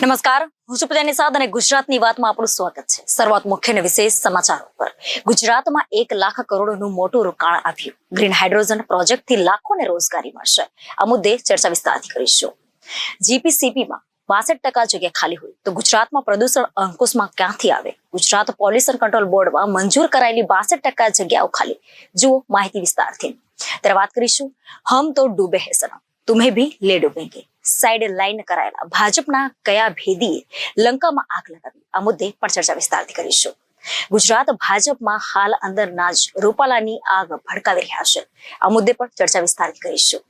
નમસ્કાર, હું છું પ્રજાની સાથ અને ગુજરાતની વાતમાં આપણું સ્વાગત છે. શરૂઆત મુખ્ય અને વિશેષ સમાચારો પર. ગુજરાતમાં 1 લાખ કરોડનું મોટું રોકાણ આવ્યું. ગ્રીન હાઇડ્રોજન પ્રોજેક્ટથી લાખોને રોજગારી મળશે. આ મુદ્દે ચર્ચા વિસ્તારથી કરીશું. જીપીસીપીમાં 62% જગ્યા ખાલી હોય તો ગુજરાતમાં પ્રદૂષણ અંકુશમાં ક્યાંથી આવે? ગુજરાત પોલ્યુશન કંટ્રોલ બોર્ડમાં મંજૂર કરાયેલી 62% જગ્યાઓ ખાલી. જુઓ માહિતી વિસ્તારથી. ત્યારે વાત કરીશું હમ તો ડૂબે હે સનમ, તુમ્हें भी ले डूबेंगे. સાઇડ લાઈન કરાયેલા ભાજપના કયા ભેદીએ લંકામાં આગ લગાવી? આ મુદ્દે પણ ચર્ચા વિસ્તારથી કરીશું. ગુજરાત ભાજપમાં હાલ અંદરના જ રૂપાલાની આગ ભડકાવી રહ્યા છે. આ મુદ્દે પણ ચર્ચા વિસ્તારથી કરીશું.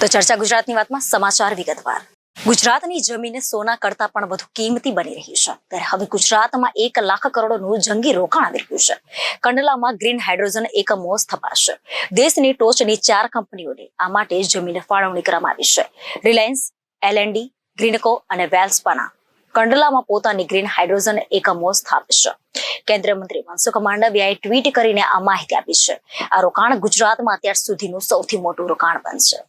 તો ચર્ચા ગુજરાતની વાતમાં સમાચાર વિગતવાર. ગુજરાતની જમીન સોના કરતા પણ વધુ કિંમતી બની રહી છે. ત્યારે હવે ગુજરાતમાં 1 લાખ કરોડનું જંગી રોકાણ આવી રહ્યું છે. કંડલામાં ગ્રીન હાઇડ્રોજન એકમો સ્થપાશે. દેશની ટોચની 4 કંપનીઓને આ માટે જમીન ફાળવણી કરવામાં આવી છે. રિલાયન્સ, L&D, ગ્રીનકો અને વેલ્સપાના કંડલામાં પોતાની ગ્રીન હાઇડ્રોજન એકમો સ્થાપશે. કેન્દ્રીય મંત્રી મનસુખ માંડવિયાએ ટ્વીટ કરીને આ માહિતી આપી છે. આ રોકાણ ગુજરાતમાં અત્યાર સુધીનું સૌથી મોટું રોકાણ બનશે.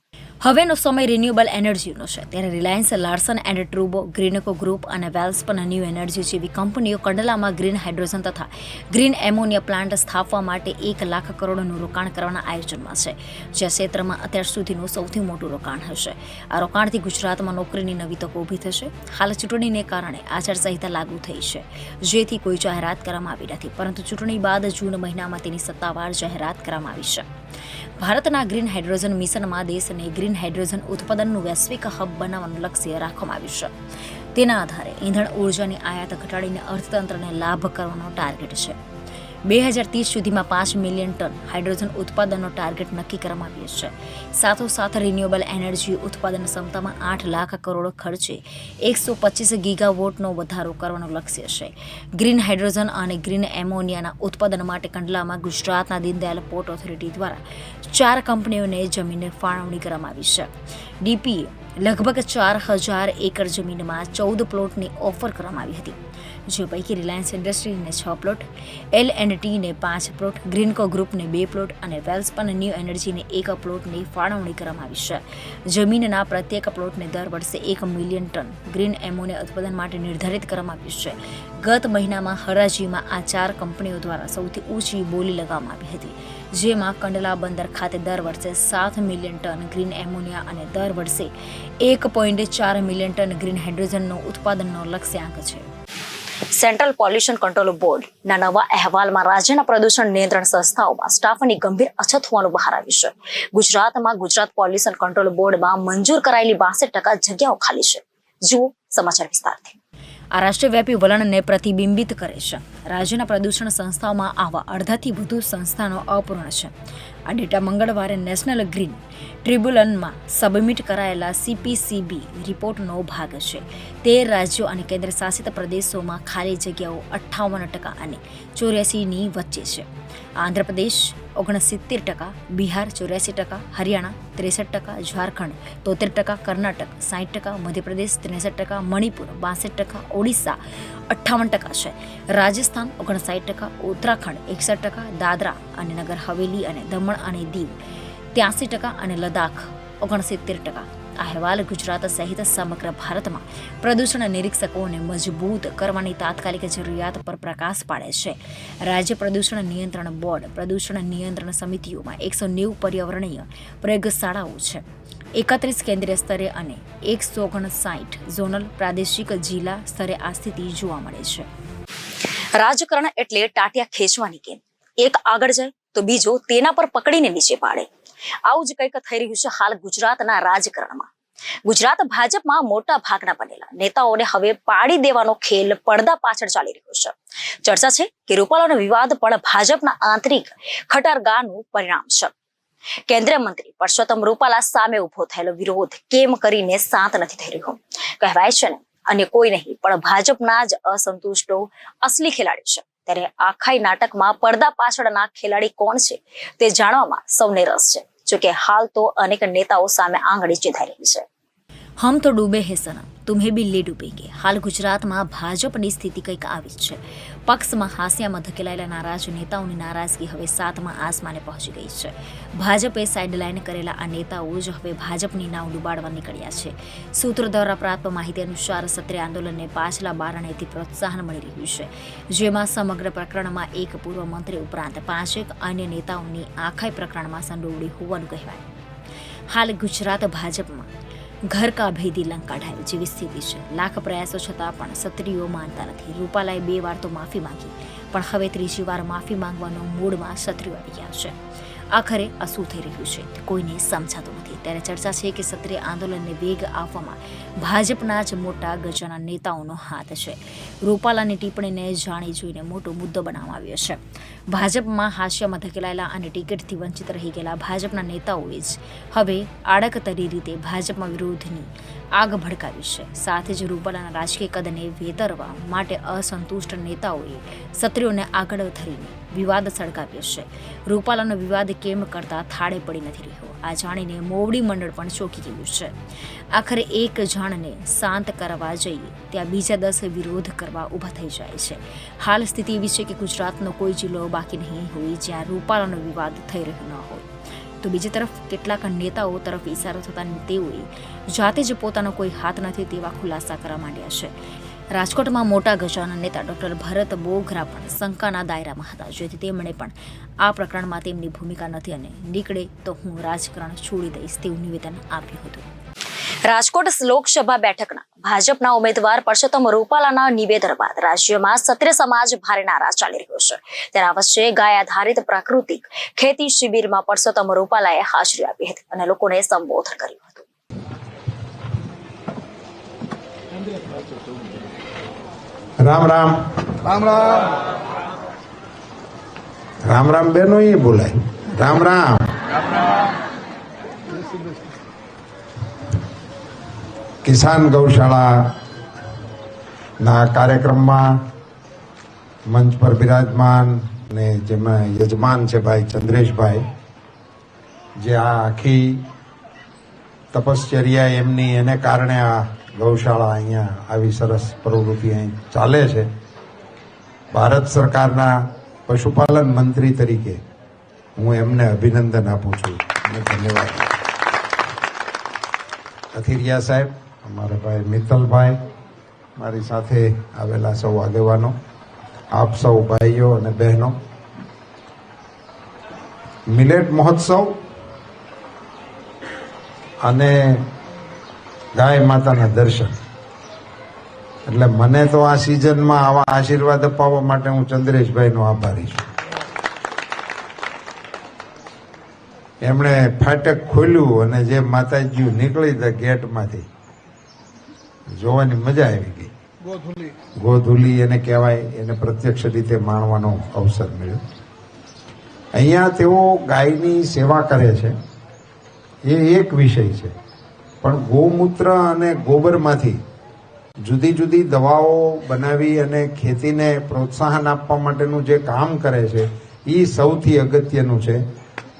હવેનો સમય રિન્યુએબલ એનર્જીનો છે. ત્યારે રિલાયન્સ, લાર્સન એન્ડ ટ્રુબો, ગ્રીનકો ગ્રુપ અને વેલ્સપન ન્યૂ એનર્જી જેવી કંપનીઓ કંડલામાં ગ્રીન હાઇડ્રોજન તથા ગ્રીન એમોનિયા પ્લાન્ટ સ્થાપવા માટે 1 લાખ કરોડનું રોકાણ કરવાના આયોજનમાં છે, જે ક્ષેત્રમાં અત્યાર સુધીનું સૌથી મોટું રોકાણ હશે. આ રોકાણથી ગુજરાતમાં નોકરીની નવી તકો ઊભી થશે. હાલ ચૂંટણીને કારણે આચારસંહિતા લાગુ થઈ છે, જેથી કોઈ જાહેરાત કરવામાં આવી નથી, પરંતુ ચૂંટણી બાદ જૂન મહિનામાં તેની સત્તાવાર જાહેરાત કરવામાં આવી છે. ભારતના ગ્રીન હાઇડ્રોજન મિશનમાં દેશને ગ્રીન હાઇડ્રોજન ઉત્પાદનનું વૈશ્વિક હબ બનાવવાનું લક્ષ્ય રાખવામાં આવ્યું છે. તેના આધારે ઈંધણ ઉર્જાની આયાત ઘટાડીને અર્થતંત્રને લાભ કરવાનો ટાર્ગેટ છે. 2030 સુધીમાં 5 મિલિયન ટન હાઇડ્રોજન ઉત્પાદનનો ટાર્ગેટ નક્કી કરવામાં આવ્યો છે. સાથોસાથ રિન્યુએબલ એનર્જી ઉત્પાદન ક્ષમતામાં 8 લાખ કરોડ ખર્ચે 125 ગીગાવોટનો વધારો કરવાનું લક્ષ્ય છે. ગ્રીન હાઇડ્રોજન અને ગ્રીન એમોનિયાના ઉત્પાદન માટે કંડલામાં ગુજરાતના દીનદયાલ પોર્ટ ઓથોરિટી દ્વારા 4 કંપનીઓને જમીનની ફાળવણી કરવામાં આવી છે. ડીપીએ લગભગ 4000 એકર જમીનમાં 14 પ્લોટની ઓફર કરવામાં આવી હતી, જે પૈકી રિલાયન્સ ઇન્ડસ્ટ્રીઝને 6 પ્લોટ, L&Tને 5 પ્લોટ, ગ્રીનકો ગ્રુપને 2 પ્લોટ અને વેલ્સપન ન્યૂ એનર્જીને 1 પ્લોટની ફાળવણી કરવામાં આવી છે. જમીનના પ્રત્યેક પ્લોટને દર વર્ષે 1 મિલિયન ટન ગ્રીન એમોનિયા ઉત્પાદન માટે નિર્ધારિત કરવામાં આવ્યું છે. ગત મહિનામાં હરાજીમાં આ 4 કંપનીઓ દ્વારા સૌથી ઊંચી બોલી લગાવવામાં આવી હતી, જેમાં કંડલા બંદર ખાતે દર વર્ષે 7 મિલિયન ટન ગ્રીન એમોનિયા અને દર વર્ષે 1.4 મિલિયન ટન ગ્રીન હાઇડ્રોજનનો ઉત્પાદનનો લક્ષ્યાંક છે. સેન્ટ્રલ પોલ્યુશન કંટ્રોલ બોર્ડના નવા અહેવાલમાં રાજ્યના પ્રદૂષણ નિયંત્રણ સંસ્થાઓમાં સ્ટાફની ગંભીર અછત હોવાનું બહાર આવ્યું છે. ગુજરાતમાં ગુજરાત પોલ્યુશન કંટ્રોલ બોર્ડમાં મંજૂર કરાયેલી 62% જગ્યાઓ ખાલી છે. જુઓ સમાચાર વિસ્તારથી. આ રાષ્ટ્રવ્યાપી વલણને પ્રતિબિંબિત કરે છે. રાજ્યના પ્રદૂષણ સંસ્થાઓમાં આવા અડધાથી વધુ સંસ્થાનો અપૂર્ણ છે. આ ડેટા મંગળવારે નેશનલ ગ્રીન ટ્રિબ્યુનલમાં સબમિટ કરાયેલા CPCB રિપોર્ટનો ભાગ છે. 13 રાજ્યો અને કેન્દ્ર શાસિત પ્રદેશોમાં ખાલી જગ્યાઓ 58% અને 84ની વચ્ચે છે. આંધ્રપ્રદેશ 69%, બિહાર 84%, હરિયાણા 63%, ઝારખંડ 73%, કર્ણાટક 60%, મધ્યપ્રદેશ 63%, મણિપુર 62%, ઓડિશા 58% છે. રાજસ્થાન 59%, ઉત્તરાખંડ 61%, દાદરા અને નગર હવેલી અને દમણ અને દીવ 83% અને લદ્દાખ 69%. આ અહેવાલ ગુજરાત સહિત સમગ્ર ભારતમાં પ્રદૂષણ નિરીક્ષકોને મજબૂત કરવાની તાત્કાલિક જરૂરિયાત પર પ્રકાશ પાડે છે. રાજ્ય પ્રદૂષણ નિયંત્રણ બોર્ડ પ્રદૂષણ નિયંત્રણ સમિતિઓમાં 190 પર્યાવરણીય પ્રયોગશાળાઓ છે. 31 કેન્દ્રીય સ્તરે અને 159 ઝોનલ પ્રાદેશિક જિલ્લા સ્તરે આ સ્થિતિ જોવા મળે છે. રાજકારણ એટલે ટાટિયા ખેંચવાની ગેમ. એક આગળ જાય તો બીજો તેના પર પકડીને નીચે પાડે. આવું જ કંઈક થઈ રહ્યું છે હાલ ગુજરાતના રાજકારણમાં. ગુજરાત ભાજપમાં મોટા ભાગના બનેલા નેતાઓને હવે પાડી દેવાનો ખેલ પડદા પાછળ ચાલી રહ્યો છે. ચર્ચા છે કે રૂપાલાનો વિવાદ પણ ભાજપના આંતરિક ખટારગાનું પરિણામ છે. કેન્દ્રીય મંત્રી પરસોત્તમ રૂપાલા સામે ઉભો થયેલો વિરોધ કેમ કરીને શાંત નથી થઈ રહ્યો? કહેવાય છે ને, અન્ય કોઈ નહીં પણ ભાજપના જ અસંતુષ્ટો અસલી ખેલાડી છે. ત્યારે આખાઈ નાટકમાં પડદા પાછળના ખેલાડી કોણ છે તે જાણવામાં સૌને રસ છે. જોકે હાલ તો અનેક નેતાઓ સામે આંગળી ચીંધાઈ રહી છે. હમ તો ડૂબે હે સનમ, तुम्हें भी ले डूबेंगे। हाल ગુજરાતમાં ભાજપની સ્થિતિ કંઈક આવી જ છે। પક્ષમાં હાંસિયામાં ધકેલાયેલા નારાજ નેતાઓની નારાજગી હવે 7મા આસમાને પહોંચી ગઈ છે। ભાજપે સાઇડલાઇન કરેલા આ નેતાઓ જ હવે ભાજપની નાવ ડૂબાડવા નીકળ્યા છે। સૂત્રો દ્વારા પ્રાપ્ત માહિતી અનુસાર ક્ષત્રિય આંદોલનને પાછલા બારણેથી પ્રોત્સાહન મળી રહ્યું છે, જેમાં સમગ્ર પ્રકરણમાં એક પૂર્વ મંત્રી ઉપરાંત 5 અન્ય નેતાઓની આખાઈ પ્રકરણમાં સંડોવણી હોવાનું કહેવાય। હાલ ગુજરાત ભાજપમાં ઘર કા ભેદી લંકા ઢાળ જેવી સ્થિતિ છે। લાખ પ્રયાસો છતાં પણ ક્ષત્રિયો માનતા નથી। રૂપાલાએ 2 વાર તો માફી માંગી, પણ હવે ત્રીજી વાર માફી માંગવાનો મૂડમાં ક્ષત્રિયો આવી ગયા છે। આખરે આ શું થઈ રહ્યું છે તે કોઈને સમજાતું નથી। ત્યારે ચર્ચા છે કે ક્ષત્રિય આંદોલનને વેગ આપવામાં ભાજપના જ મોટા ગજાના નેતાઓનો હાથ છે। રૂપાલાની ટિપ્પણીને જાણી જોઈને મોટો મુદ્દો બનાવવામાં આવ્યો છે। ભાજપમાં હાસ્યમાં ધકેલાયેલા અને ટિકિટથી વંચિત રહી ગયેલા ભાજપના નેતાઓએ જ હવે આડકતરી રીતે ભાજપમાં વિરોધની આગ ભડકાવી છે। સાથે જ રૂપાલાના રાજકીય કદને વેતરવા માટે અસંતુષ્ટ નેતાઓએ ક્ષત્રિયોને આગળ ધરીને વિવાદ સળગાવ્યો છે। રૂપાલાનો વિવાદ કેમ કરતા થાળે પડી નથી રહ્યો, આ જાણીને મોવડી મંડળ પણ ચોંકી ગયું છે। આખરે એક જાણને શાંત કરવા જઈએ ત્યાં બીજા 10 વિરોધ કરવા ઊભા થઈ જાય છે। હાલ સ્થિતિ એવી છે કે ગુજરાતનો કોઈ જિલ્લો બાકી નહીં હોય જ્યાં રૂપાલાનો વિવાદ થઈ રહ્યો ન હોય। તો બીજી તરફ કેટલાક નેતાઓ તરફ ઇશારો થતા તેઓએ જાતે જ પોતાનો કોઈ હાથ નથી તેવા ખુલાસા કરવા માંડ્યા છે। રાજકોટમાં મોટા ગજાના નેતા ડોક્ટર ભરત બોઘરા પણ શંકાના દાયરામાં હતા, જેથી તેમણે પણ આ પ્રકરણમાં તેમની ભૂમિકા નથી અને નીકળે તો હું રાજકારણ છોડી દઈશ તેવું નિવેદન આપ્યું હતું। રાજકોટ લોકસભા બેઠકના ભાજપના ઉમેદવાર પરસોત્તમ રૂપાલાના નિવેદન બાદ રાજ્યમાં ક્ષત્રિય સમાજ ભારે નારાજ ચાલી રહ્યો છે। તેના વચ્ચે ગાય આધારિત પ્રાકૃતિક ખેતી શિબિરમાં પરસોત્તમ રૂપાલાએ હાજરી આપી હતી અને લોકોને સંબોધન કર્યું હતું। राम राम राम राम राम राम बहनों ये बोला है राम राम। किसान गौशाला ना कार्यक्रमમાં મંચ પર બિરાજમાન ને જેમાં યજમાન છે ભાઈ ચંદ્રેશભાઈ, જે આ આખી તપશ્ચર્યા એમની એને કારણે આ ગૌશાળા અહીંયા આવી સરસ પ્રવૃત્તિ અહીં ચાલે છે। ભારત સરકારના પશુપાલન મંત્રી તરીકે હું એમને અભિનંદન આપું છું અને ધન્યવાદ। અથિરિયા સાહેબ, અમારા ભાઈ મિત્તલભાઈ, મારી સાથે આવેલા સૌ આગેવાનો, આપ સૌ ભાઈઓ અને બહેનો, મિલેટ મહોત્સવ અને ગાય માતાના દર્શન એટલે મને તો આ સિઝનમાં આવા આશીર્વાદ અપાવવા માટે હું ચંદ્રેશભાઈનો આભારી છું। એમણે ફાટક ખોલ્યું અને જે માતાજીઓ નીકળી હતા ગેટમાંથી જોવાની મજા આવી ગઈ। ગોધુલી એને કહેવાય, એને પ્રત્યક્ષ રીતે માણવાનો અવસર મળ્યો। અહીંયા તેઓ ગાયની સેવા કરે છે એ એક વિષય છે, પણ ગૌમૂત્ર અને ગોબરમાંથી જુદી જુદી દવાઓ બનાવી અને ખેતીને પ્રોત્સાહન આપવા માટેનું જે કામ કરે છે એ સૌથી અગત્યનું છે।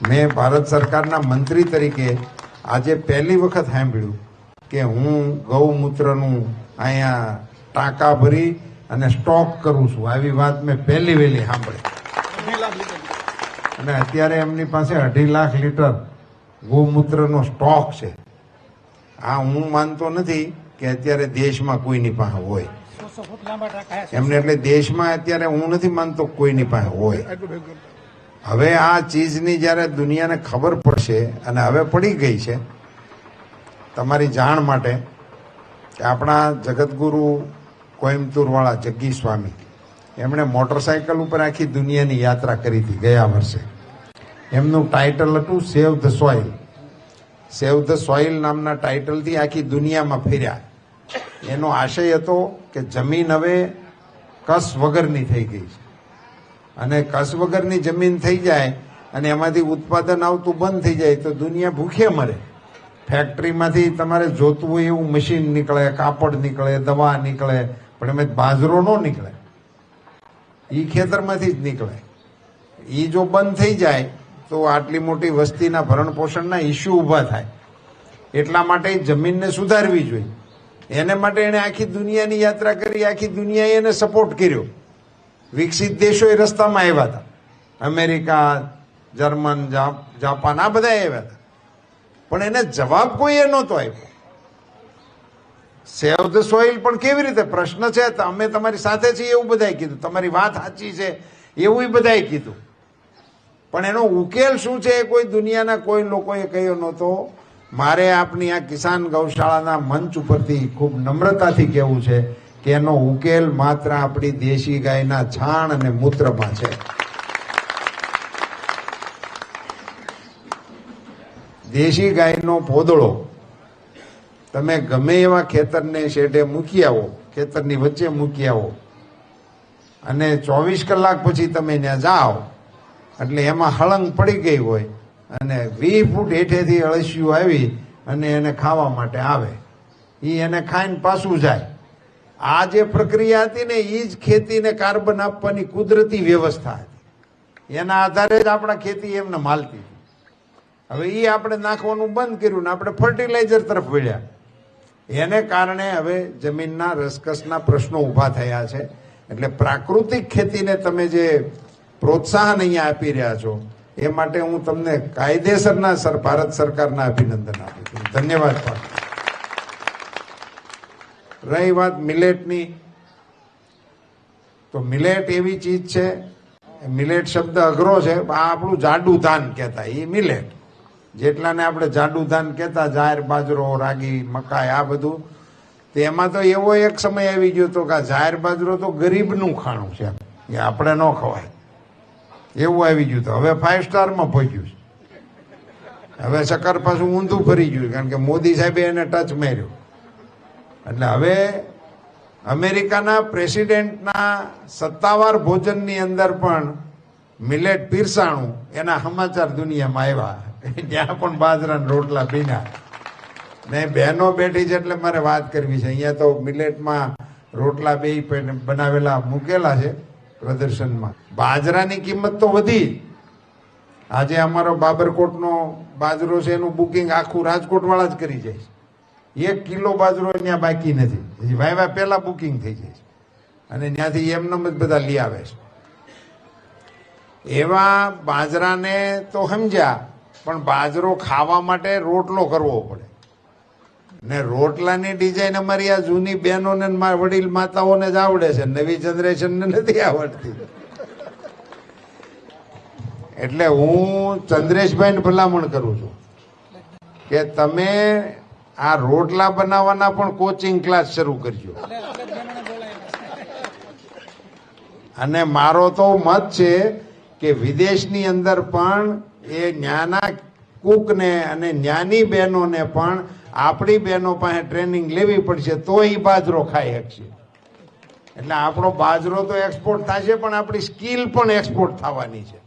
મેં ભારત સરકારના મંત્રી તરીકે આજે પહેલી વખત સાંભળ્યું કે હું ગૌમૂત્રનું અહીંયા ટાંકા ભરી અને સ્ટોક કરું છું, આવી વાત મેં પહેલી વહેલી સાંભળી। અને અત્યારે એમની પાસે 2.5 લાખ લીટર ગૌમૂત્રનો સ્ટોક છે। આ હું માનતો નથી કે અત્યારે દેશમાં કોઈની પાસે હોય એમને, એટલે દેશમાં અત્યારે હું નથી માનતો કોઈની પાસે હોય। હવે આ ચીજની જ્યારે દુનિયાને ખબર પડશે, અને હવે પડી ગઈ છે, તમારી જાણ માટે કે આપણા જગતગુરુ કોઈમ્બતુરવાળા જગ્ગી સ્વામી એમણે મોટરસાયકલ ઉપર આખી દુનિયાની યાત્રા કરી હતી ગયા વર્ષે। એમનું ટાઇટલ હતું સેવ the soil. Save the soil નામના ટાઇટલથી આખી દુનિયામાં ફર્યા। એનો આશય હતો કે જમીન હવે કસ વગરની થઈ ગઈ છે, અને કસ વગરની જમીન થઈ જાય અને એમાંથી ઉત્પાદન આવતું બંધ થઈ જાય તો દુનિયા ભૂખે મરે। ફેક્ટરીમાંથી તમારે જોતું હોય એવું મશીન નીકળે, કાપડ નીકળે, દવા નીકળે, પણ એમાં બાજરો ન નીકળે, એ ખેતરમાંથી જ નીકળે। એ જો બંધ થઈ જાય તો આટલી મોટી વસ્તીના ભરણ પોષણના ઇસ્યુ ઊભા થાય। એટલા માટે જમીનને સુધારવી જોઈએ। એને માટે એને આખી દુનિયાની યાત્રા કરી, આખી દુનિયાએ એને સપોર્ટ કર્યો. વિકસિત દેશો એ રસ્તામાં આવ્યા હતા, અમેરિકા, જર્મન, જાપાન, આ બધા આવ્યા હતા, પણ એને જવાબ કોઈ એ નહોતો આપ્યો. સેવ ધ સોઇલ પણ કેવી રીતે? પ્રશ્ન છે, અમે તમારી સાથે છીએ એવું બધાએ કીધું, તમારી વાત સાચી છે એવું બધાએ કીધું, પણ એનો ઉકેલ શું છે એ કોઈ દુનિયાના કોઈ લોકોએ કહ્યો નહોતો. મારે આપની આ કિસાન ગૌશાળાના મંચ ઉપરથી ખૂબ નમ્રતાથી કહેવું છે કે એનો ઉકેલ માત્ર આપણી દેશી ગાયના છાણ અને મૂત્રમાં છે. દેશી ગાયનો પોદળો તમે ગમે એવા ખેતરને શેઢે મૂકી આવો, ખેતરની વચ્ચે મૂકી આવો, અને 24 કલાક પછી તમે ત્યાં જાઓ એટલે એમાં હળંગ પડી ગઈ હોય અને 20 ફૂટ હેઠેથી અળસિયું આવી અને એને ખાવા માટે આવે, એ એને ખાઈને પાછું જાય. આ જે પ્રક્રિયા હતી ને એ જ ખેતીને કાર્બન આપવાની કુદરતી વ્યવસ્થા હતી. એના આધારે જ આપણા ખેતી એમને માલતી. હવે એ આપણે નાખવાનું બંધ કર્યું ને આપણે ફર્ટિલાઇઝર તરફ વળ્યા. એને કારણે હવે જમીનના રસકસના પ્રશ્નો ઊભા થયા છે. એટલે પ્રાકૃતિક ખેતીને તમે જે પ્રોત્સાહન અહીંયા આપી રહ્યા છો એ માટે હું તમને કાયદેસરના ભારત સરકારના અભિનંદન આપું છું, ધન્યવાદ પાઠવું. રહી વાત મિલેટની, તો મિલેટ એવી ચીજ છે, મિલેટ શબ્દ અઘરો છે, આ આપણું જાડું ધાન કહેતા એ મિલેટ. જેટલાને આપણે જાડું ધાન કહેતા, જાહેર બાજરો, રાગી, મકાઈ, આ બધું, તો એમાં તો એવો એક સમય આવી ગયો હતો કે આ જાહેર બાજરો તો ગરીબનું ખાણું છે, એ આપણે ન ખવાય એવું આવી ગયું. તો હવે 5 સ્ટારમાં પહોંચ્યું છે. હવે ચક્કર પાછું ઊંધું ફરી ગયું, કારણ કે મોદી સાહેબે એને ટચ માર્યો. એટલે હવે અમેરિકાના પ્રેસિડેન્ટના સત્તાવાર ભોજનની અંદર પણ મિલેટ પીરસાણું, એના સમાચાર દુનિયામાં આવ્યા. ત્યાં પણ બાજરાના રોટલા પીના ને બહેનો બેઠી છે એટલે મારે વાત કરવી છે. અહીંયા તો મિલેટમાં રોટલા બે બનાવેલા મૂકેલા છે પ્રદર્શનમાં. બાજરાની કિંમત તો વધી. આજે અમારો બાબરકોટનો બાજરો છે એનું બુકિંગ આખું રાજકોટ વાળા જ કરી જાય છે. 1 કિલો બાજરો ત્યાં બાકી નથી, હજી વાયવા પહેલા બુકિંગ થઈ જાય છે અને ત્યાંથી એમનેમ જ બધા લઈ આવે છે. એવા બાજરાને તો સમજ્યા, પણ બાજરો ખાવા માટે રોટલો કરવો પડે ને રોટલાની ડિઝાઇન અમારી આ જૂની બહેનોને વડીલ માતાઓને જ આવડે છે, નવી જનરેશનને નથી આવડતી. એટલે હું ચંદ્રેશભાઈને ભલામણ કરું છું કે તમે આ રોટલા બનાવવાના પણ કોચિંગ ક્લાસ શરૂ કરજો. અને મારો તો મત છે કે વિદેશની અંદર પણ એ ન્યાના કુકને અને ન્યાની બહેનોને પણ આપણી બહેનો પાસે ટ્રેનિંગ લેવી પડશે તો એ બાજરો ખાઈ શકશે. એટલે આપણો બાજરો તો એક્સપોર્ટ થશે, પણ આપણી સ્કિલ પણ એક્સપોર્ટ થવાની છે.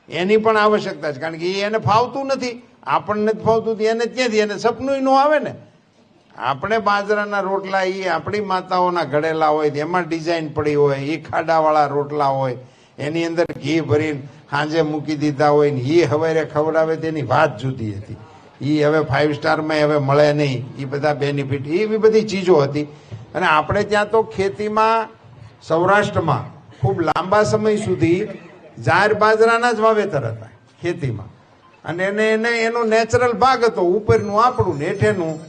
એની પણ આવશ્યકતા છે, કારણ કે એને ફાવતું નથી, આપણને જ ફાવતું એને ક્યાંથી, એને સપનું ન આવે ને. આપણે બાજરાના રોટલા એ આપણી માતાઓના ઘડેલા હોય, એમાં ડિઝાઇન પડી હોય, એ ખાડાવાળા રોટલા હોય, એની અંદર ઘી ભરીને સાંજે મૂકી દીધા હોય ને એ હવારે ખવડાવે તેની વાત જુદી હતી. એ હવે 5 સ્ટારમાં હવે મળે નહીં, એ બધા બેનિફિટ, એવી બધી ચીજો હતી. અને આપણે ત્યાં તો ખેતીમાં સૌરાષ્ટ્રમાં ખૂબ લાંબા સમય સુધી જાહેર બાજરાના જ વાવેતર હતા ખેતીમાં, અને એનો નેચરલ ભાગ હતો, ઉપરનું આપણું ને હેઠેનું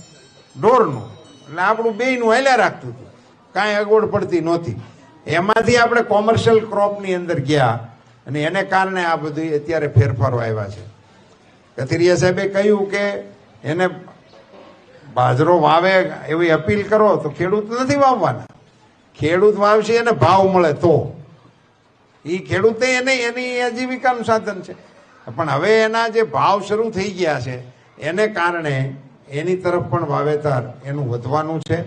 ઢોરનું, એટલે આપણું બેયનું હાલ્યા રાખતું હતું, કાંઈ અગવડ પડતી નહોતી. એમાંથી આપણે કોમર્શિયલ ક્રોપની અંદર ગયા અને એને કારણે આ બધું અત્યારે ફેરફારો આવ્યા છે. કથિરિયા સાહેબે કહ્યું કે એને બાજરો વાવે એવી અપીલ કરો તો ખેડૂત નથી વાવવાના. ખેડૂત વાવશે એને ભાવ મળે તો, એ ખેડૂતે એને એની આજીવિકાનું સાધન છે. પણ હવે એના જે ભાવ શરૂ થઈ ગયા છે એને કારણે એની તરફ પણ વાવેતર એનું વધવાનું છે.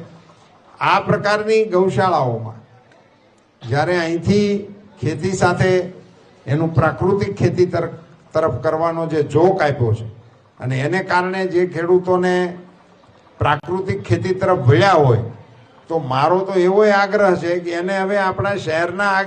આ પ્રકારની ગૌશાળાઓમાં જ્યારે અહીંથી ખેતી સાથે એનું પ્રાકૃતિક ખેતી તરફ કરવાનો જે જોક આપ્યો છે, અને એને કારણે જે ખેડૂતોને પ્રાકૃતિક ખેતી તરફ વળ્યા હોય, તો મારો તો એવો આગ્રહ છે કે એને હવે આપણા શહેરના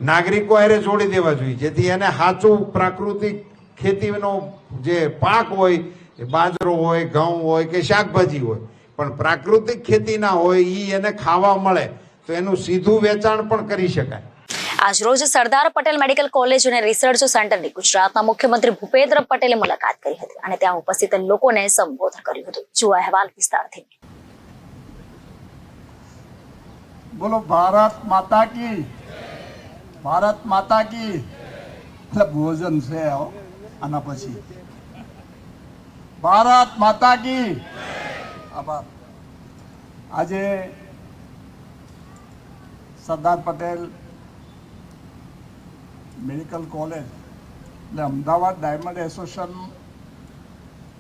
નાગરિકો હારે જોડી દેવા જોઈએ, જેથી એને સાચું પ્રાકૃતિક ખેતીનો જે પાક હોય, એ બાજરો હોય, ઘઉં હોય કે શાકભાજી હોય, પણ પ્રાકૃતિક ખેતી ના હોય ઈ એને ખાવા મળે તો એનું સીધું વેચાણ પણ કરી શકાય. આજરોજ સરદાર પટેલ મેડિકલ કોલેજ અને રિસર્ચ સેન્ટરની ગુજરાતના મુખ્યમંત્રી ભૂપેન્દ્ર પટેલે મુલાકાત કરી હતી અને ત્યાં ઉપસ્થિત લોકોને સંબોધન કર્યું હતું. જુઓ અહેવાલ વિસ્તારથી. બોલો ભારત માતા કી, ભારત માતા કી. એટલે ભોજન છે આના પછી ભારત માતા કી. આભાર. આજે સરદાર પટેલ મેડિકલ કોલેજ એટલે અમદાવાદ ડાયમંડ એસોસિએશન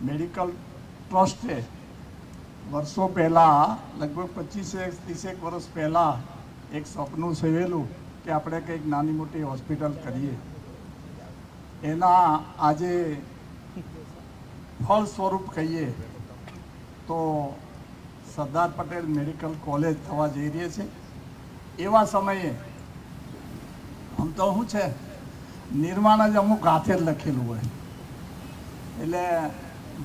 મેડિકલ ટ્રસ્ટે વર્ષો પહેલાં લગભગ 25-30 વર્ષ પહેલાં એક સપનું સેવેલું કે આપણે કંઈક નાની મોટી હોસ્પિટલ કરીએ. એના આજે ફળ સ્વરૂપ કહીએ તો સરદાર પટેલ મેડિકલ કોલેજ થવા જઈ રહી છે. એવા સમયે આમ તો શું છે, નિર્માણ જ અમુક હાથે જ લખેલું હોય એટલે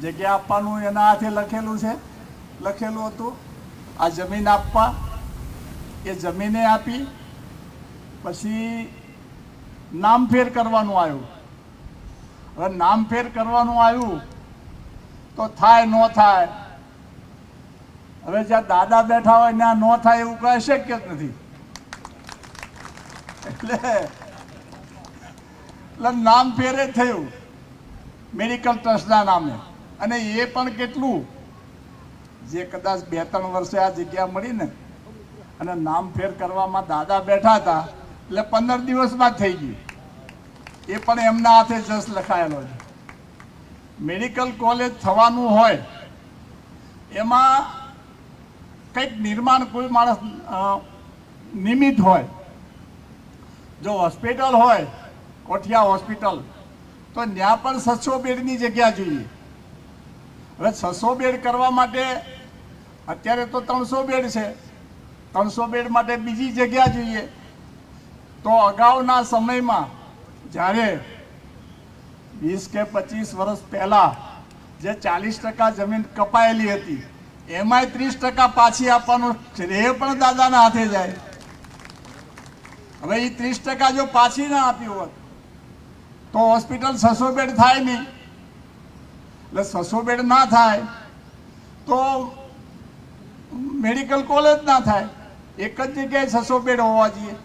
જગ્યા આપવાનું એના હાથે લખેલું હતું. આ જમીન આપવા, એ જમીને આપી, પછી નામફેર કરવાનું આવ્યું. હવે નામફેર કરવાનું આવ્યું તો થાય ન થાય. હવે જ્યાં દાદા બેઠા હોય ત્યાં ન થાય એવું કઈ શક્ય જ નથી. એટલે નામ ફેરે થયું મેડિકલ ટ્રસ્ટના નામે. અને એ પણ કેટલું, જે કદાચ 2-3 વર્ષે આ જગ્યા મળી ને અને નામ ફેર કરવામાં દાદા બેઠા હતા એટલે 15 દિવસમાં જ થઈ ગયું. એ પણ એમના હાથે જસ લખાયેલો છે. મેડિકલ કોલેજ થવાનું હોય એમાં કંઈક નિર્માણ કોઈ માણસ નિમિત્ત હોય. જો હોસ્પિટલ હોય, કોઠિયા હોસ્પિટલ, તો ત્યાં પણ 600 બેડની જગ્યા જોઈએ. હવે 600 બેડ કરવા માટે અત્યારે તો 300 બેડ છે. 300 બેડ માટે બીજી જગ્યા જોઈએ. તો અગાઉના સમયમાં જ્યારે 20 કે 25 વર્ષ પહેલાં જે 40% જમીન કપાયેલી હતી એમાંય 30% પાછી આપવાનું શ્રેય પણ દાદાના હાથે જાય. હવે એ 30% જો પાછી ના આપ્યું હોત તો હોસ્પિટલ 600 બેડ થાય નહીં. એટલે 600 બેડ ના થાય તો મેડિકલ કોલેજ ના થાય. એક જ જગ્યાએ 600 બેડ હોવા જોઈએ.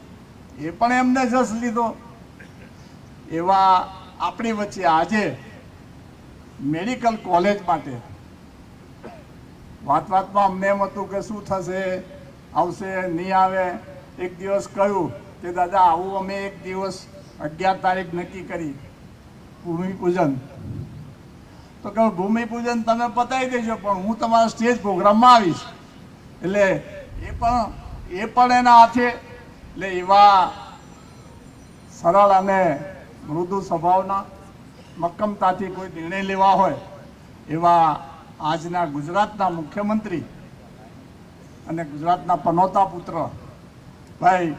એ પણ એમને જસ લીધો. એવા આપણી વચ્ચે આજે મેડિકલ કોલેજ માટે વાતમાં અમને એમ હતું કે શું થશે, આવશે નહીં આવે. એક દિવસ કહ્યું કે દાદા આવું, અમે એક દિવસ 11 તારીખ નક્કી કરી ભૂમિપૂજન. તો કહું ભૂમિપૂજન તમે પતાવી દેજો પણ હું તમારા સ્ટેજ પ્રોગ્રામમાં આવીશ. એટલે એ પણ એના હાથે. એટલે એવા સરળ અને મૃદુ સ્વભાવના, મક્કમતાથી કોઈ નિર્ણય લેવા હોય એવા આજના ગુજરાતના મુખ્યમંત્રી અને ગુજરાતના પનોતા પુત્ર ભાઈ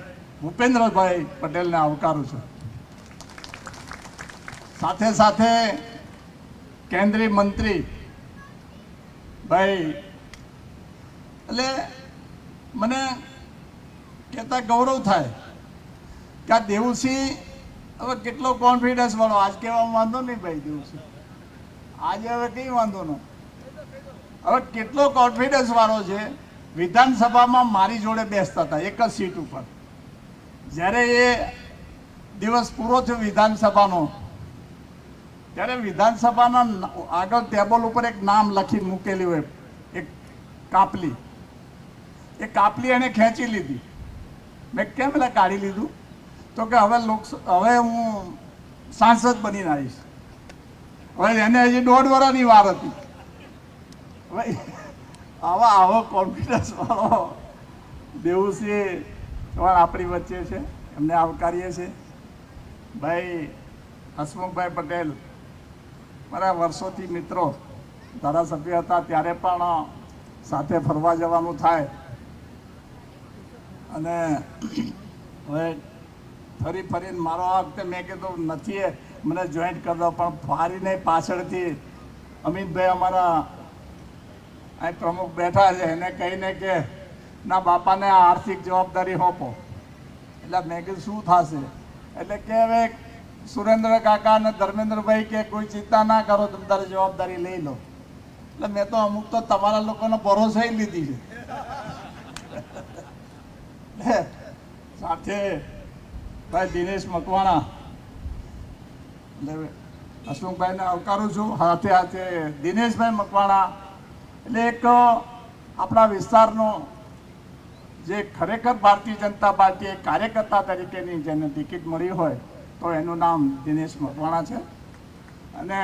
ભૂપેન્દ્રભાઈ પટેલને આવકારું છું. સાથે સાથે કેન્દ્રીય મંત્રી ભાઈ, એટલે મને કહેતા ગૌરવ થાય કે આ દેવુસિંહ હવે કેટલો કોન્ફિડન્સ વાળો. આજ કહેવામાં વાંધો નહીં ભાઈ, દેવુસિંહ આજે હવે કંઈ વાંધો ન. હવે કેટલો કોન્ફિડન્સ વાળો છે. વિધાનસભામાં મારી જોડે બેસતા હતા એક જ સીટ ઉપર. જ્યારે એ દિવસ પૂરો થયો વિધાનસભાનો, ત્યારે વિધાનસભાના આગળ ટેબલ ઉપર એક નામ લખી મૂકેલી હોય, એક કાપલી. એ કાપલી એને ખેંચી લીધી. મેં કેમ એટલે કાઢી લીધું? તો કે હવે હું સાંસદ બનીને આવીશ. હવે એને હજી 1.5 વર્ષની વાર હતી. હવે આવો કોન્ફિડન્સ વાળો દેવુસિંહ આપણી વચ્ચે છે, એમને આવકારીએ છીએ. ભાઈ હસમુખભાઈ પટેલ મારા વર્ષોથી મિત્રો, ધારાસભ્ય હતા ત્યારે પણ સાથે ફરવા જવાનું થાય. અને હવે ફરીને મારો આ વખતે મેં કીધું નથી મને જોઈન્ટ કરી દો, પણ ફારીને પાછળથી અમિતભાઈ અમારા અહીં પ્રમુખ બેઠા છે એને કહીને કે ના બાપાને આ આર્થિક જવાબદારી સોંપો. એટલે મેં કીધું શું થશે? એટલે કે હવે સુરેન્દ્ર કાકા અને ધર્મેન્દ્રભાઈ કે કોઈ ચિંતા ના કરો, તમે તારી જવાબદારી લઈ લો. એટલે મેં તો અમુક તો તમારા લોકોનો ભરોસે લીધી છે. સાથે ભાઈ દિનેશ મકવાણા, એટલે હસમુખભાઈને આવકારું છું. સાથે સાથે દિનેશભાઈ મકવાણા એટલે એક આપણા વિસ્તારનો જે ખરેખર ભારતીય જનતા પાર્ટી કાર્યકર્તા તરીકેની જેને ટિકિટ મળી હોય તો એનું નામ દિનેશ મકવાણા છે. અને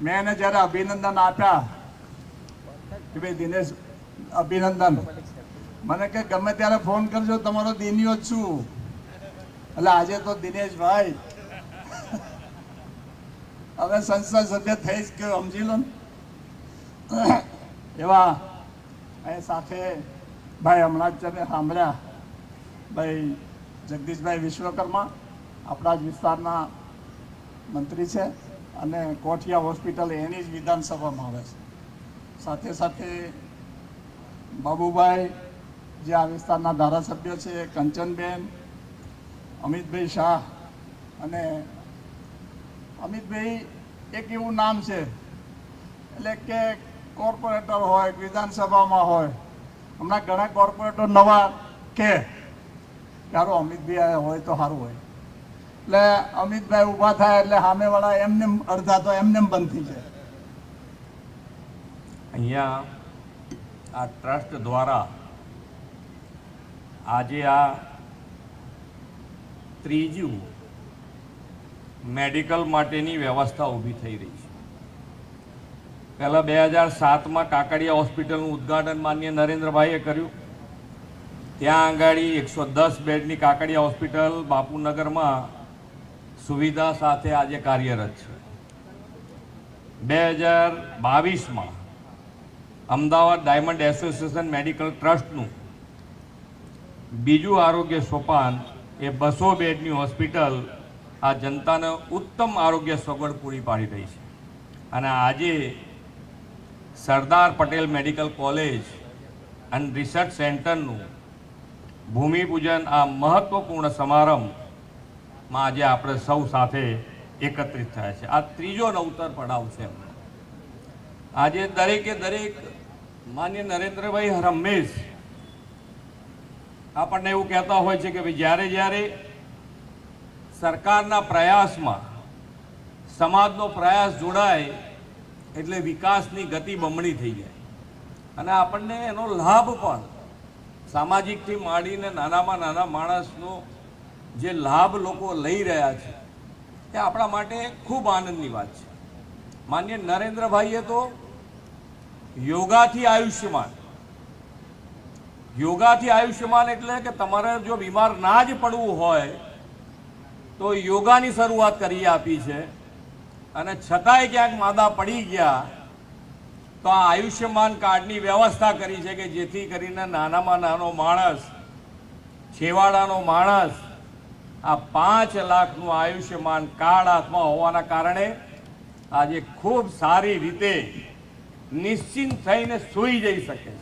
મેં એને જ્યારે અભિનંદન આપ્યા કે ભાઈ દિનેશ અભિનંદન, મને કે ગમે ત્યારે ફોન કરજો, તમારો દિનિયો જ છું. એટલે આજે તો દિનેશભાઈ હવે સંસદ સભ્ય થઈ જ ગયો, સમજી લો ને. એવા એ સાથે ભાઈ હમણાં જ તમે સાંભળ્યા ભાઈ જગદીશભાઈ વિશ્વકર્મા આપણા જ વિસ્તારના મંત્રી છે અને કોઠિયા હોસ્પિટલ એની જ વિધાનસભામાં આવે છે. સાથે સાથે બાબુભાઈ જે આ વિસ્તારના ધારાસભ્ય છે, કંચનબેન, અમિતભાઈ શાહ. અને અમિતભાઈ એક એવું નામ છે એટલે કે કોર્પોરેટર હોય, વિધાનસભામાં હોય, હમણાં ઘણા કોર્પોરેટર નવા કે સારું અમિતભાઈ હોય તો સારું હોય. એટલે અમિતભાઈ ઊભા થાય એટલે સામેવાળા એમને અડધા તો એમને બંધ થઈ જાય. અહીંયા આ ટ્રસ્ટ દ્વારા આજે આ ત્રીજું મેડિકલ માટેની વ્યવસ્થા ઊભી થઈ રહી છે. પહેલાં 2007માં કાકડિયા હોસ્પિટલનું ઉદ્ઘાટન માનનીય નરેન્દ્રભાઈએ કર્યું. ત્યાં આગળ 110 બેડની કાકડિયા હોસ્પિટલ બાપુનગરમાં સુવિધા સાથે આજે કાર્યરત છે. 2022માં અમદાવાદ ડાયમંડ એસોસિએશન મેડિકલ ટ્રસ્ટનું બીજું આરોગ્ય સોપાન એ 200 બેડની હોસ્પિટલ આ જનતાને ઉત્તમ આરોગ્ય સગવડ પૂરી પાડી રહી છે. અને આજે સરદાર પટેલ મેડિકલ કોલેજ અને રિસર્ચ સેન્ટરનું ભૂમિપૂજન આ મહત્વપૂર્ણ સમારંભમાં આજે આપણે સૌ સાથે એકત્રિત થયા છે. આ ત્રીજો નવતર પડાવ છે. આજે દરેકે દરેક માન્ય નરેન્દ્રભાઈ હરમેશ આપણને એવું કહેતા હોય છે કે ભાઈ જ્યારે જ્યારે સરકારના પ્રયાસમાં સમાજનો પ્રયાસ જોડાય એટલે વિકાસની ગતિ બમણી થઈ જાય. અને આપણને એનો લાભ પણ સામાજિકથી માંડીને નાનામાં નાના માણસનો જે લાભ લોકો લઈ રહ્યા છે એ આપણા માટે ખૂબ આનંદની વાત છે. માન્ય નરેન્દ્રભાઈએ તો યોગાથી આયુષ્યમાન, યોગાથી આયુષ્યમાન એટલે કે તમારે જો બીમાર ના જ પડવું હોય તો યોગાની શરૂઆત કરી આપી છે. અને છતાંય ક્યાંક માદા પડી ગયા તો આ આયુષ્યમાન કાર્ડની વ્યવસ્થા કરી છે કે જેથી કરીને નાનામાં નાનો માણસ, છેવાડાનો માણસ આ 5 લાખનું આયુષ્યમાન કાર્ડ હાથમાં હોવાના કારણે આજે ખૂબ સારી રીતે નિશ્ચિંત થઈને સૂઈ જઈ શકે છે.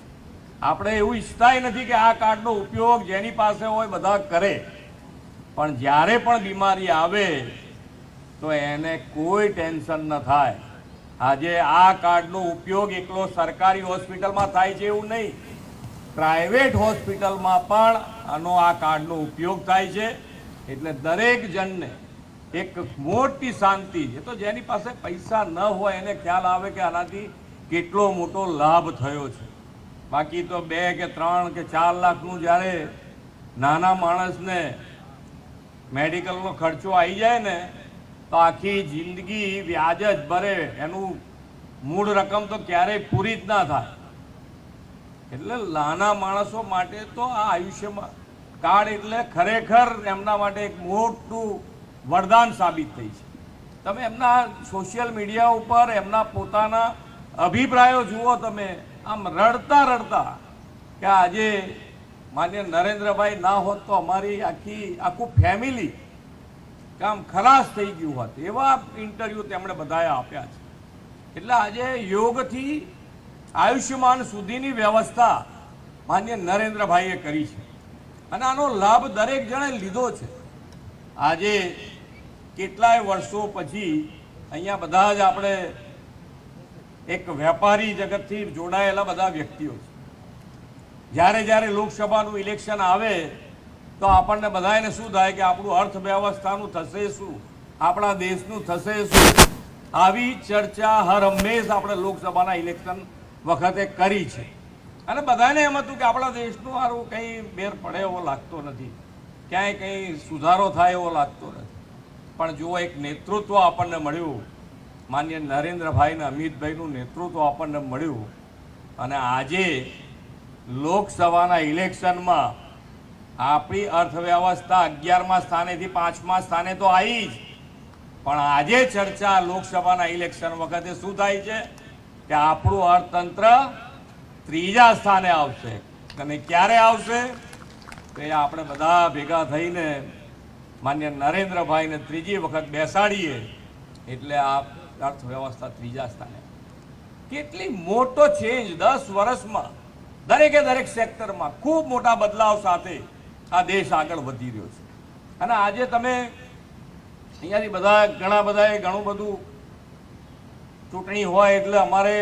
આપણે એવું ઈચ્છતાય નથી કે આ કાર્ડનો ઉપયોગ જેની પાસે હોય બધા કરે, પણ જ્યારે પણ બીમારી આવે તો એને કોઈ ટેન્શન ન થાય. આજે આ કાર્ડનો ઉપયોગ એકલો સરકારી હોસ્પિટલમાં થાય છે એવું નહીં, પ્રાઇવેટ હોસ્પિટલમાં પણ આ કાર્ડનો ઉપયોગ થાય છે. એટલે દરેક જણને એક મોટી શાંતિ છે. તો જેની પાસે પૈસા ન હોય એને ખ્યાલ આવે કે આનાથી કેટલો મોટો લાભ થયો છે. બાકી તો 2 કે 3 કે 4 લાખનું જ્યારે નાના માણસને મેડિકલનો ખર્ચો આવી જાય ને તો આખી જિંદગી વ્યાજ જ ભરે, એનું મૂળ રકમ તો ક્યારેય પૂરી જ ના થાય. એટલે નાના માણસો માટે તો આ આયુષ્યમાન કાર્ડ એટલે ખરેખર એમના માટે એક મોટું વરદાન સાબિત થઈ છે. તમે એમના સોશિયલ મીડિયા ઉપર એમના પોતાના અભિપ્રાયો જુઓ, તમે આમ રડતા રડતા કે આજે માન્ય નરેન્દ્રભાઈ ના હોત તો અમારી આખું ફેમિલી કામ ખલાસ થઈ ગયું હોત, એવા ઇન્ટરવ્યૂ તેમણે બધાએ આપ્યા છે. એટલે આજે યોગથી આયુષ્યમાન સુધીની વ્યવસ્થા માન્ય નરેન્દ્રભાઈએ કરી છે અને આનો લાભ દરેક જણે લીધો છે. આજે કેટલાય વર્ષો પછી અહીંયા બધા જ આપણે એક વેપારી જગતથી જોડાયેલા બધા વ્યક્તિઓ છે. જ્યારે જ્યારે લોકસભાનું ઇલેક્શન આવે તો આપણને બધાને શું થાય કે આપણું અર્થવ્યવસ્થાનું થશે શું, આપણા દેશનું થશે શું, આવી ચર્ચા હર હંમેશ આપણે લોકસભાના ઇલેક્શન વખતે કરી છે. અને બધાને એમ હતું કે આપણા દેશનું સારું કંઈ બેર પડે એવો લાગતો નથી, ક્યાંય કંઈ સુધારો થાય એવો લાગતો નથી. પણ જો એક નેતૃત્વ આપણને મળ્યું, માન્ય નરેન્દ્રભાઈ અને અમિતભાઈનું નેતૃત્વ આપણને મળ્યું અને આજે લોકસભાના ઇલેક્શનમાં આપણી અર્થવ્યવસ્થા 11મા સ્થાનેથી 5મા સ્થાને તો આવી જ, પણ આજે ચર્ચા લોકસભાના ઇલેક્શન વખતે શું થાય છે કે આપણું અર્થતંત્ર 3જા સ્થાને આવશે. અને ક્યારે આવશે તો એ આપણે બધા ભેગા થઈને માન્ય નરેન્દ્રભાઈને 3જી વખત બેસાડીએ એટલે આ અર્થવ્યવસ્થા 3જા સ્થાને. કેટલી મોટો ચેન્જ 10 વર્ષમાં દરેકે દરેક સેક્ટરમાં ખૂબ મોટા બદલાવ સાથે આ દેશ આગળ વધી રહ્યો છે. અને આજે તમે અહીંયાથી બધા ઘણા બધાએ ઘણું બધું ચૂંટણી હોય એટલે અમારે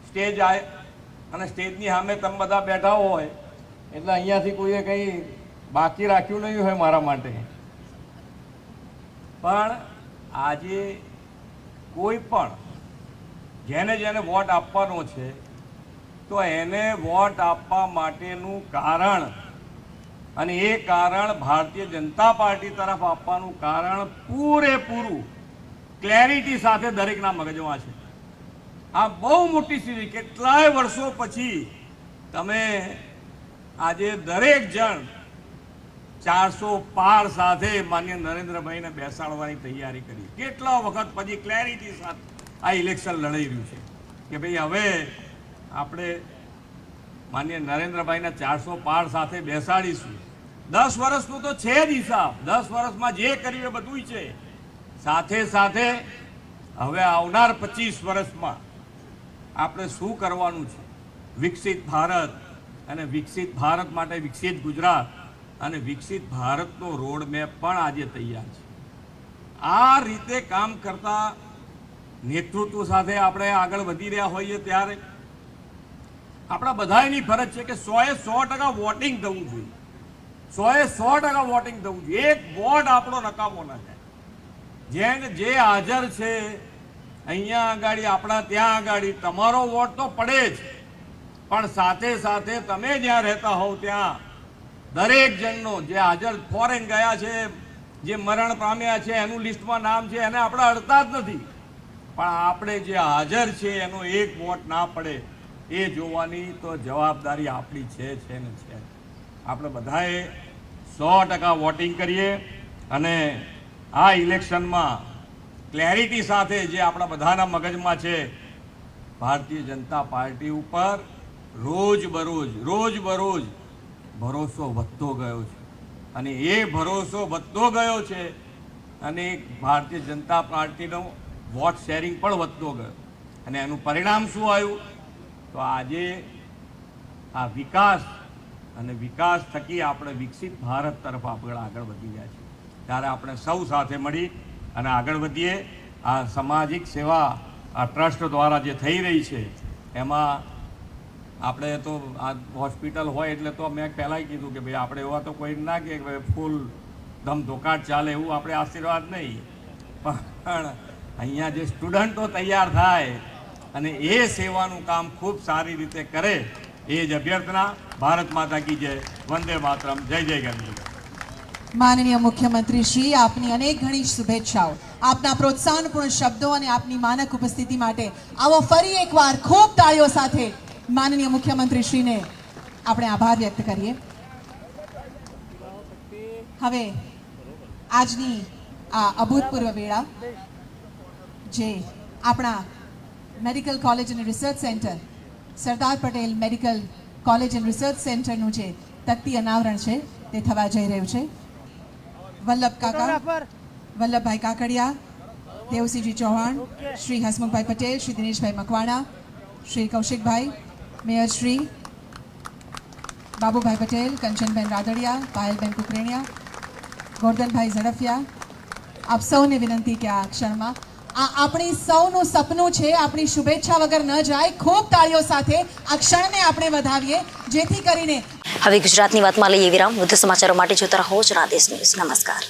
સ્ટેજ આવે અને સ્ટેજની સામે તમે બધા બેઠા હોય એટલે અહીંયાથી કોઈએ કંઈ બાકી રાખ્યું નહીં હોય મારા માટે. પણ આજે કોઈ પણ જેને જેને વોટ આપવાનો છે તો એને વોટ આપવા માટેનું કારણ અને એ કારણ ભારતીય જનતા પાર્ટી તરફ આપવાનું કારણ પૂરેપૂરું ક્લેરિટી સાથે દરેકના મગજમાં છે. આ બહુ મોટી સ્થિતિ, કેટલાય વર્ષો પછી તમે આજે દરેક જણ 400 પાર સાથે માન્ય નરેન્દ્રભાઈને બેસાડવાની તૈયારી કરી. કેટલા વખત પછી ક્લેરિટી સાથે આ ઇલેક્શન લડાઈ રહ્યું છે કે ભાઈ હવે આપણે માન્ય નરેન્દ્રભાઈને 400 પાર સાથે બેસાડીશું. 10 વર્ષનું તો છે જ હિસાબ, 10 વર્ષમાં જે કર્યું એ બધું છે. સાથે સાથે હવે આવનાર 25 વર્ષમાં આપણે શું કરવાનું છે, વિકસિત ભારત અને વિકસિત ભારત માટે વિકસિત ગુજરાત અને વિકસિત ભારતનો રોડ મેપ પણ આજે તૈયાર છે. આ રીતે કામ કરતા નેતૃત્વ સાથે આપણે આગળ વધી રહ્યા હોઈએ ત્યારે આપણા બધાની ફરજ છે કે 100% વોટિંગ થવું જોઈએ. 100% વોટિંગ થવું જોઈએ. એક વોટ આપણો નકામો ના જાય. જે હાજર છે અહીંયા આગળ, આપણા ત્યાં આગળ તમારો વોટ તો પડે જ, પણ સાથે સાથે તમે જ્યાં રહેતા હોવ ત્યાં દરેક જણનો, જે હાજર ફોરેન ગયા છે, જે મરણ પામ્યા છે એનું લિસ્ટમાં નામ છે, એને આપણે અડતા જ નથી, પણ આપણે જે હાજર છે એનો એક વોટ ના પડે એ જોવાની તો જવાબદારી આપણી છે ને છે. આપણે બધાએ 100% વોટિંગ કરીએ અને આ ઇલેક્શનમાં ક્લેરિટી સાથે જે આપણા બધાના મગજમાં છે, ભારતીય જનતા પાર્ટી ઉપર રોજ બરોજ ભરોસો વધતો ગયો છે અને એ ભરોસો વધતો ગયો છે અને ભારતીય જનતા પાર્ટીનો વોટ શેરિંગ પણ વધતો ગયો. અને એનું પરિણામ શું આવ્યું તો આજે આ વિકાસ અને વિકાસ થકી આપણે વિકસિત ભારત તરફ આગળ વધી ગયા છીએ. ત્યારે આપણે સૌ સાથે મળી અને આગળ વધીએ. આ સામાજિક સેવા આ ટ્રસ્ટ દ્વારા જે થઈ રહી છે એમાં આપણે તો આ હોસ્પિટલ હોય એટલે તો મેં પહેલાં કીધું કે ભાઈ આપણે એવા તો કોઈ ના કે ફૂલ ધમધોકાટ ચાલે એવું આપણે આશીર્વાદ નહીં, પણ અહીંયા જે સ્ટુડન્ટો તૈયાર થાય અને એ સેવાનું કામ ખૂબ સારી રીતે કરે એ જ અભ્યર્થના. ભારત માતા કી જય, વંદે માતરમ, જય જય ગરવી. માનનીય મુખ્યમંત્રી શ્રી, આપની અનેક ઘણી શુભેચ્છાઓ, આપના પ્રોત્સાહનપૂર્ણ શબ્દો અને આપની માનક ઉપસ્થિતિ માટે આવો ફરી એકવાર ખૂબ તાળીઓ સાથે માનનીય મુખ્યમંત્રી શ્રીને આપણે આભાર વ્યક્ત કરીએ. હવે આજની આ અભૂતપૂર્વ વેળા જે આપણા મેડિકલ કોલેજ અને research centre, Sardar Patel medical college and research સેન્ટરનું જે તકતી અનાવરણ છે તે થવા જઈ રહ્યું છે. વલ્લભભાઈ કાકડિયા, દેવસિંહજી ચૌહાણ, શ્રી હસમુખભાઈ પટેલ, શ્રી દિનેશભાઈ મકવાણા, શ્રી કૌશિકભાઈ, મેયર શ્રી બાબુભાઈ પટેલ, કંચનબેન રાદડિયા, પાયલબેન કુકરેણિયા, ગોરધનભાઈ ઝડફિયા, આપ સૌને વિનંતી કે આ ક્ષણમાં આ આપણી સૌનું સપનું છે, આપણી શુભેચ્છા વગર ન જાય. ખૂબ તાળીઓ સાથે આ ક્ષણને આપણે વધાવીએ, જેથી કરીને હવે ગુજરાતની વાતમાં લઈએ વિરામ. વધુ સમાચારો માટે જોતા રહો જનાદેશ ન્યૂઝ. નમસ્કાર.